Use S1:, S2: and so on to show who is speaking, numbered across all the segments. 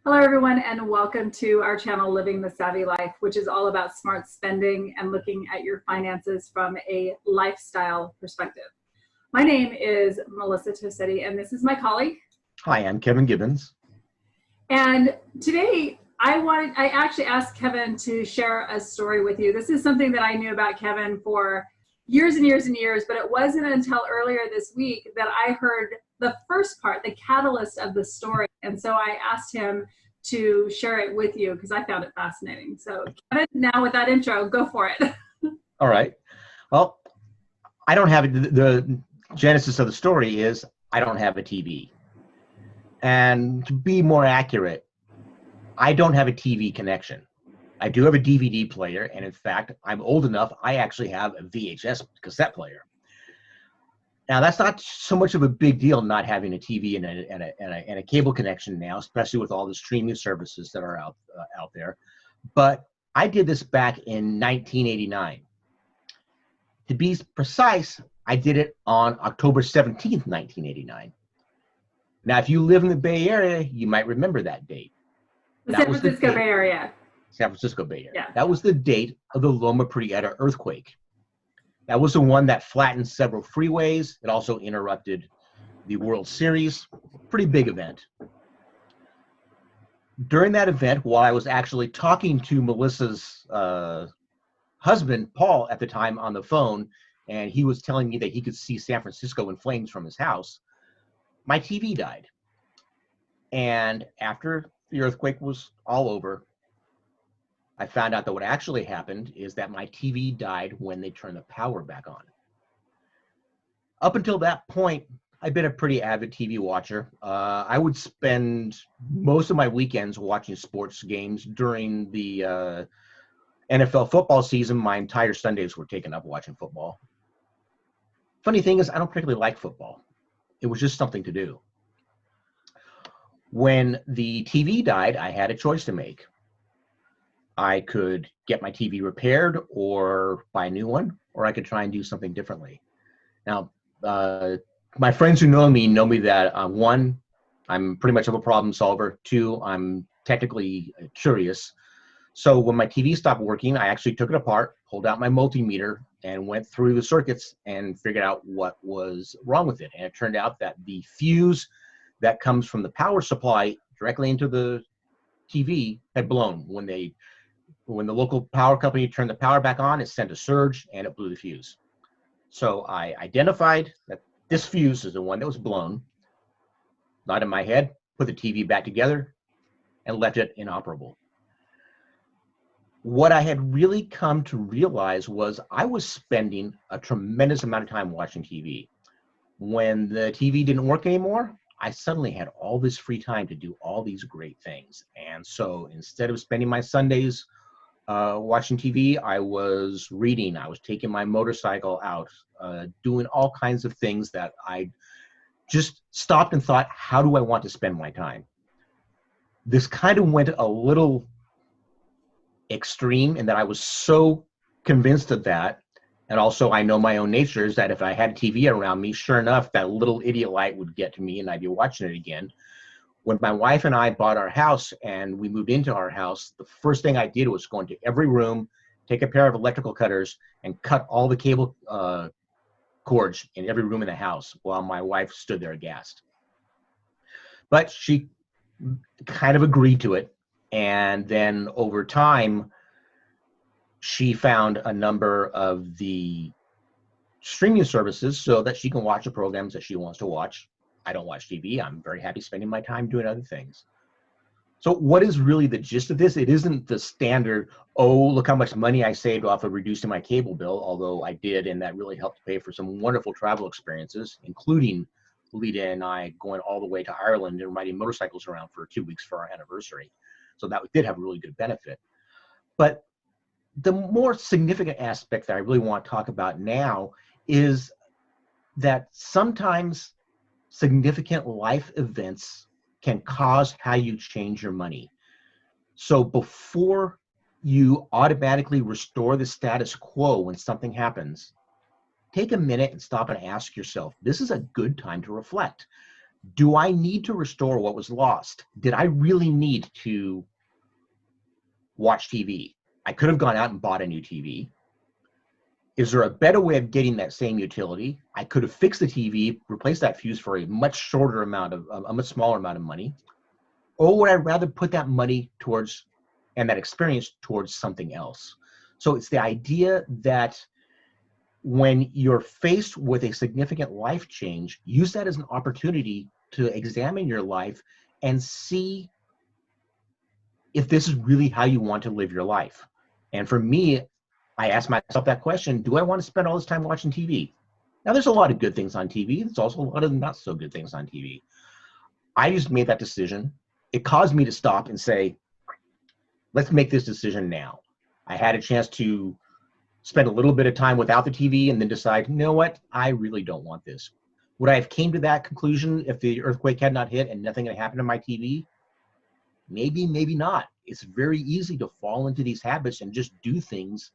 S1: Hello, everyone, and welcome to our channel, Living the Savvy Life, which is all about smart spending and looking at your finances from a lifestyle perspective. My name is Melissa Tosetti, and this is my colleague.
S2: Hi, I'm Kevin Gibbons.
S1: And today, I actually asked Kevin to share a story with you. This is something that I knew about Kevin for years and years and years, but it wasn't until earlier this week that I heard the first part, the catalyst of the story. And so I asked him to share it with you because I found it fascinating. So Kevin, now with that intro, go for it.
S2: All right. Well, I don't have the genesis of the story is I don't have a TV. And to be more accurate, I don't have a TV connection. I do have a DVD player, and in fact, I'm old enough, I actually have a VHS cassette player. Now, that's not so much of a big deal not having a TV and a cable connection now, especially with all the streaming services that are out there. But I did this back in 1989. To be precise, I did it on October 17th, 1989. Now, if you live in the Bay Area, you might remember that date.
S1: The San Francisco Bay Area.
S2: San Francisco Bay Area.
S1: Yeah.
S2: That was the date of the Loma Prieta earthquake. That was the one that flattened several freeways. It also interrupted the World Series. Pretty big event. During that event, while I was actually talking to Melissa's husband, Paul, at the time on the phone, and he was telling me that he could see San Francisco in flames from his house, my TV died. And after the earthquake was all over, I found out that what actually happened is that my TV died when they turned the power back on. Up until that point, I've been a pretty avid TV watcher. I would spend most of my weekends watching sports games. During the NFL football season, my entire Sundays were taken up watching football. Funny thing is, I don't particularly like football. It was just something to do. When the TV died, I had a choice to make. I could get my TV repaired or buy a new one, or I could try and do something differently. Now, my friends who know me that one, I'm pretty much of a problem solver. Two, I'm technically curious. So when my TV stopped working, I actually took it apart, pulled out my multimeter, and went through the circuits and figured out what was wrong with it. And it turned out that the fuse that comes from the power supply directly into the TV had blown. When the local power company turned the power back on, it sent a surge and it blew the fuse. So I identified that this fuse is the one that was blown, not in my head, put the TV back together, and left it inoperable. What I had really come to realize was I was spending a tremendous amount of time watching TV. When the TV didn't work anymore, I suddenly had all this free time to do all these great things. And so instead of spending my Sundays watching TV, I was reading, I was taking my motorcycle out, doing all kinds of things that I just stopped and thought, how do I want to spend my time? This kind of went a little extreme in that I was so convinced of that. And also I know my own nature is that if I had a TV around me, sure enough, that little idiot light would get to me and I'd be watching it again. When my wife and I bought our house and we moved into our house, the first thing I did was go into every room, take a pair of electrical cutters and cut all the cable cords in every room in the house while my wife stood there aghast. But she kind of agreed to it. And then over time, she found a number of the streaming services so that she can watch the programs that she wants to watch. I don't watch TV. I'm very happy spending my time doing other things. So what is really the gist of this? It isn't the standard, oh, look how much money I saved off of reducing my cable bill, although I did, and that really helped pay for some wonderful travel experiences, including Lita and I going all the way to Ireland and riding motorcycles around for 2 weeks for our anniversary. So that did have a really good benefit. But the more significant aspect that I really want to talk about now is that sometimes significant life events can cause how you change your money. So before you automatically restore the status quo when something happens, take a minute and stop and ask yourself, this is a good time to reflect. Do I need to restore what was lost? Did I really need to watch TV? I could have gone out and bought a new TV. Is there a better way of getting that same utility? I could have fixed the TV, replaced that fuse for a much smaller amount of money. Or would I rather put that money towards, and that experience towards, something else? So it's the idea that when you're faced with a significant life change, use that as an opportunity to examine your life and see if this is really how you want to live your life. And for me, I asked myself that question: do I want to spend all this time watching TV? Now, there's a lot of good things on TV. There's also a lot of not so good things on TV. I just made that decision. It caused me to stop and say, let's make this decision now. I had a chance to spend a little bit of time without the TV and then decide, you know what, I really don't want this. Would I have came to that conclusion if the earthquake had not hit and nothing had happened to my TV? Maybe, maybe not. It's very easy to fall into these habits and just do things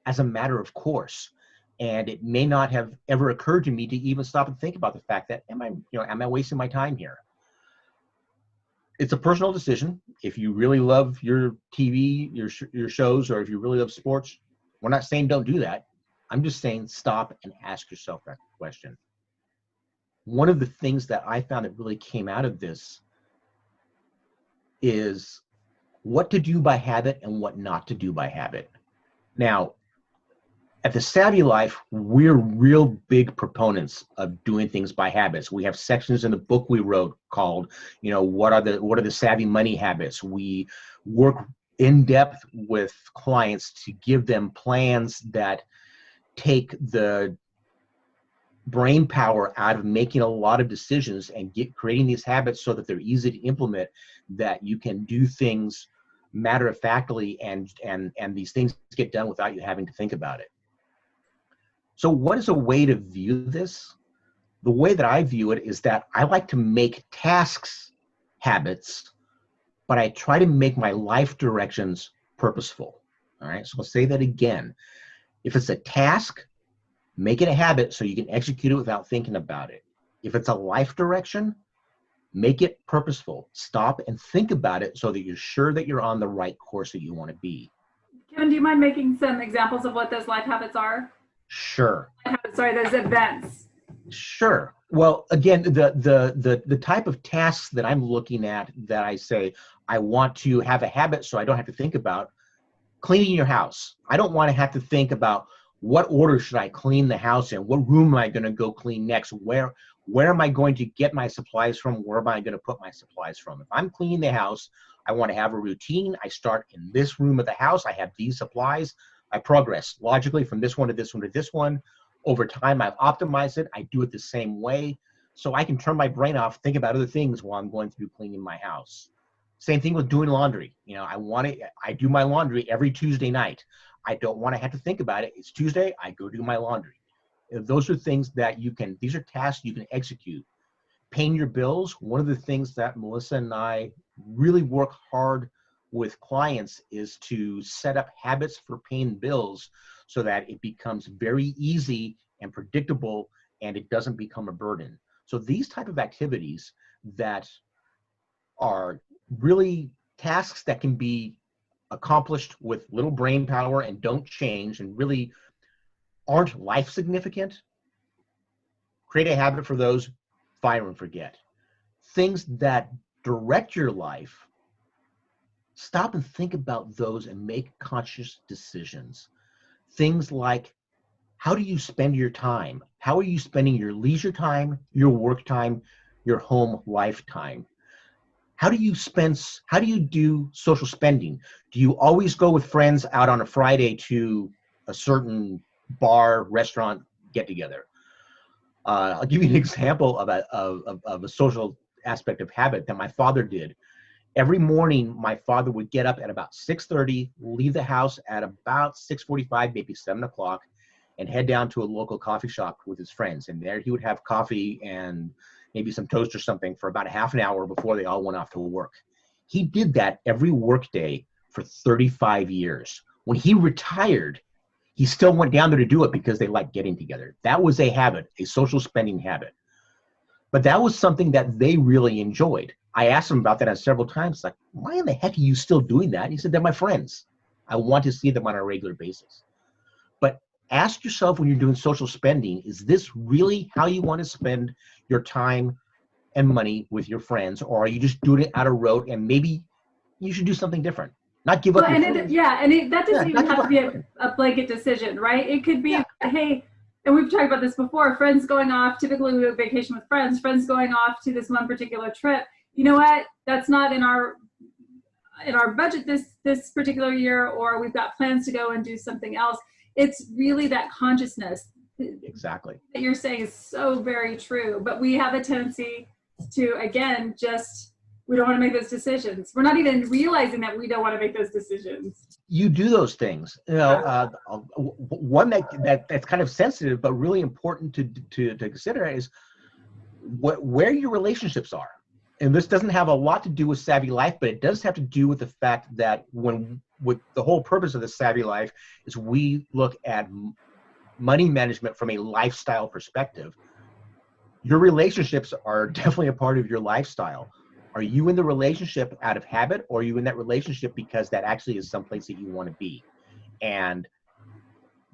S2: as a matter of course. And it may not have ever occurred to me to even stop and think about the fact that, am I wasting my time here? It's a personal decision. If you really love your TV, your shows, or if you really love sports, we're not saying don't do that. I'm just saying stop and ask yourself that question. One of the things that I found that really came out of this is what to do by habit and what not to do by habit. Now, at the Savvy Life, we're real big proponents of doing things by habits. We have sections in the book we wrote called, what are the savvy money habits? We work in depth with clients to give them plans that take the brain power out of making a lot of decisions and creating these habits so that they're easy to implement, that you can do things matter-of-factly and these things get done without you having to think about it. So what is a way to view this? The way that I view it is that I like to make tasks habits, but I try to make my life directions purposeful. All right, so I'll say that again. If it's a task, make it a habit so you can execute it without thinking about it. If it's a life direction, make it purposeful. Stop and think about it so that you're sure that you're on the right course that you want to be.
S1: Kevin, do you mind making some examples of what those life habits are?
S2: Sure.
S1: Sorry, those events.
S2: Sure. Well, again, the type of tasks that I'm looking at that I say I want to have a habit so I don't have to think about: cleaning your house. I don't want to have to think about what order should I clean the house in, what room am I going to go clean next, where am I going to get my supplies from, where am I going to put my supplies from. If I'm cleaning the house, I want to have a routine. I start in this room of the house. I have these supplies. I progress logically from this one to this one to this one. Over time, I've optimized it. I do it the same way so I can turn my brain off, think about other things while I'm going through cleaning my house. Same thing with doing laundry. I do my laundry every Tuesday night. I don't want to have to think about it. It's Tuesday, I go do my laundry. Those are things that these are tasks you can execute. Paying your bills, one of the things that Melissa and I really work hard with clients is to set up habits for paying bills so that it becomes very easy and predictable and it doesn't become a burden. So these type of activities that are really tasks that can be accomplished with little brain power and don't change and really aren't life significant, create a habit for those, fire and forget. Things that direct your life, stop and think about those and make conscious decisions. Things like, how do you spend your time? How are you spending your leisure time, your work time, your home life time? How do you do social spending? Do you always go with friends out on a Friday to a certain bar, restaurant, get together? I'll give you an example of a social aspect of habit that my father did. Every morning, my father would get up at about 6:30, leave the house at about 6:45, maybe 7 o'clock, and head down to a local coffee shop with his friends. And there he would have coffee and maybe some toast or something for about a half an hour before they all went off to work. He did that every work day for 35 years. When he retired, he still went down there to do it because they liked getting together. That was a habit, a social spending habit. But that was something that they really enjoyed. I asked them about that several times, like, why in the heck are you still doing that? And he said, they're my friends. I want to see them on a regular basis. But ask yourself when you're doing social spending, is this really how you want to spend your time and money with your friends? Or are you just doing it out of rote and maybe you should do something different? Not give up
S1: Well,
S2: your
S1: and
S2: friends.
S1: that
S2: Yeah,
S1: doesn't even
S2: not give
S1: have to
S2: up
S1: be
S2: your friends.
S1: a blanket decision, right? It could be,
S2: Yeah,
S1: hey, and we've talked about this before, friends going off, typically we have vacation with friends going off to this one particular trip. You know what? That's not in our budget this particular year, or we've got plans to go and do something else. It's really that consciousness
S2: exactly.
S1: that you're saying is so very true. But we have a tendency to, again, just, we don't want to make those decisions. We're not even realizing that we don't want to make those decisions.
S2: You do those things. You know, one that's kind of sensitive but really important to consider is where your relationships are. And this doesn't have a lot to do with Savvy Life, but it does have to do with the fact that with the whole purpose of the Savvy Life is we look at money management from a lifestyle perspective. Your relationships are definitely a part of your lifestyle. Are you in the relationship out of habit, or are you in that relationship because that actually is someplace that you want to be? And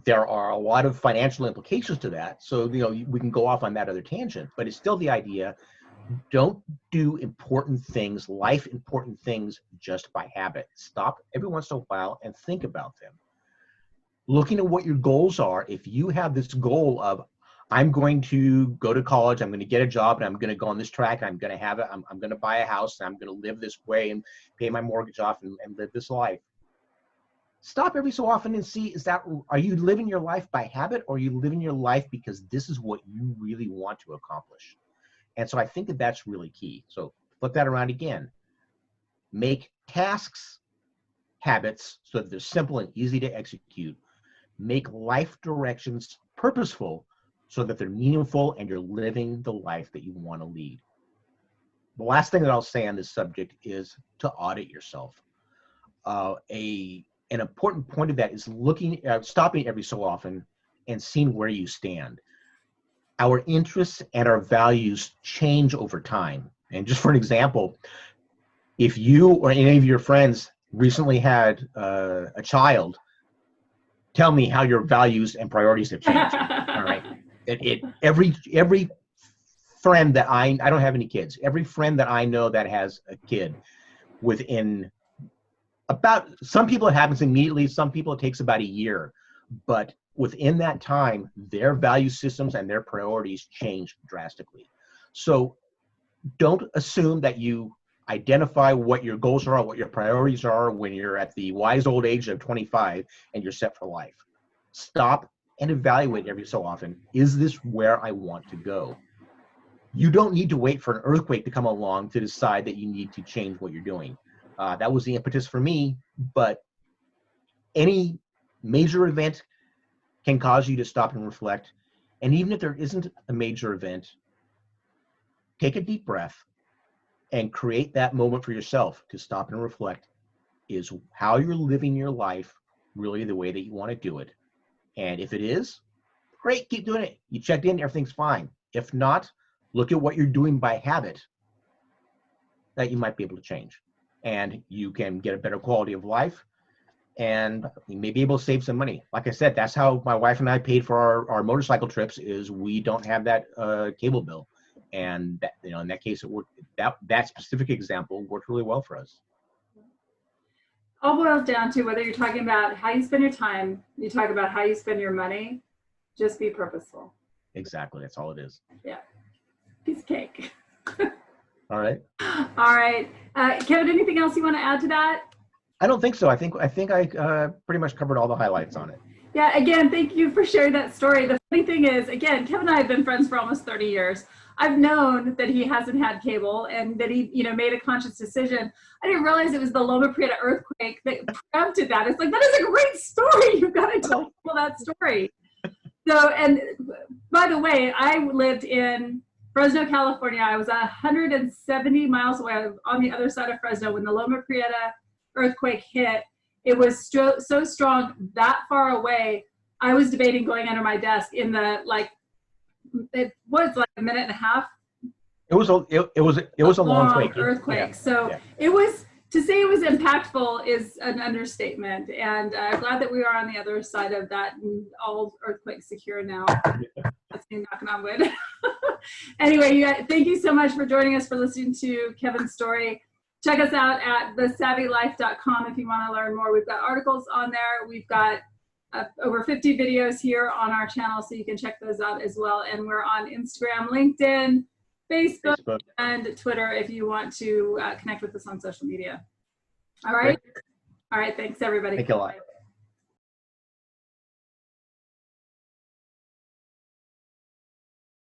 S2: there are a lot of financial implications to that. So, you know, we can go off on that other tangent, but it's still the idea, don't do important things, life important things, just by habit. Stop every once in a while and think about them. Looking at what your goals are. If you have this goal of, I'm going to go to college, I'm going to get a job, and I'm going to go on this track, and I'm going to have it, I'm going to buy a house, and I'm going to live this way and pay my mortgage off and live this life. Stop every so often and see, are you living your life by habit, or are you living your life because this is what you really want to accomplish? And so I think that that's really key. So flip that around again. Make tasks habits so that they're simple and easy to execute. Make life directions purposeful so that they're meaningful and you're living the life that you want to lead. The last thing that I'll say on this subject is to audit yourself. An important point of that is stopping every so often and seeing where you stand. Our interests and our values change over time. And just for an example, if you or any of your friends recently had a child, tell me how your values and priorities have changed. All right. Every friend that I don't have any kids. Every friend that I know that has a kid, within some people it happens immediately, some people it takes about a year, but within that time, their value systems and their priorities change drastically. So don't assume that you identify what your goals are, what your priorities are when you're at the wise old age of 25 and you're set for life. Stop and evaluate every so often. Is this where I want to go? You don't need to wait for an earthquake to come along to decide that you need to change what you're doing. That was the impetus for me, but any major event can cause you to stop and reflect. And even if there isn't a major event, take a deep breath and create that moment for yourself to stop and reflect. Is how you're living your life really the way that you want to do it? And if it is, great, keep doing it. You checked in, everything's fine. If not, look at what you're doing by habit that you might be able to change. And you can get a better quality of life, and you may be able to save some money. Like I said, that's how my wife and I paid for our motorcycle trips, is we don't have that cable bill. And that, in that case, it worked. That specific example worked really well for us.
S1: All boils down to, whether you're talking about how you spend your time, you talk about how you spend your money, just be purposeful.
S2: Exactly. That's all it is.
S1: Yeah. Piece of cake.
S2: All right.
S1: All right. Kevin, anything else you want to add to that?
S2: I don't think so. I think I pretty much covered all the highlights on it.
S1: Yeah, again, thank you for sharing that story. The funny thing is, again, Kevin and I have been friends for almost 30 years. I've known that he hasn't had cable and that he, made a conscious decision. I didn't realize it was the Loma Prieta earthquake that prompted that. It's like, that is a great story. You've got to tell people that story. So, and by the way, I lived in Fresno, California. I was 170 miles away on the other side of Fresno when the Loma Prieta earthquake hit. It was so strong that far away. I was debating going under my desk in the, it was like a minute and a half
S2: It was a long quake.
S1: Earthquake.
S2: Yeah.
S1: So
S2: Yeah.
S1: it was, to say it was impactful is an understatement. And glad that we are on the other side of that and all earthquakes secure now. That's me knocking on wood. Anyway, you guys, thank you so much for joining us, for listening to Kevin's story. Check us out at thesavvylife.com if you want to learn more. We've got articles on there. We've got over 50 videos here on our channel, so you can check those out as well. And we're on Instagram, LinkedIn, Facebook, and Twitter if you want to connect with us on social media. All right. Great. All right. Thanks, everybody.
S2: Thank you a lot.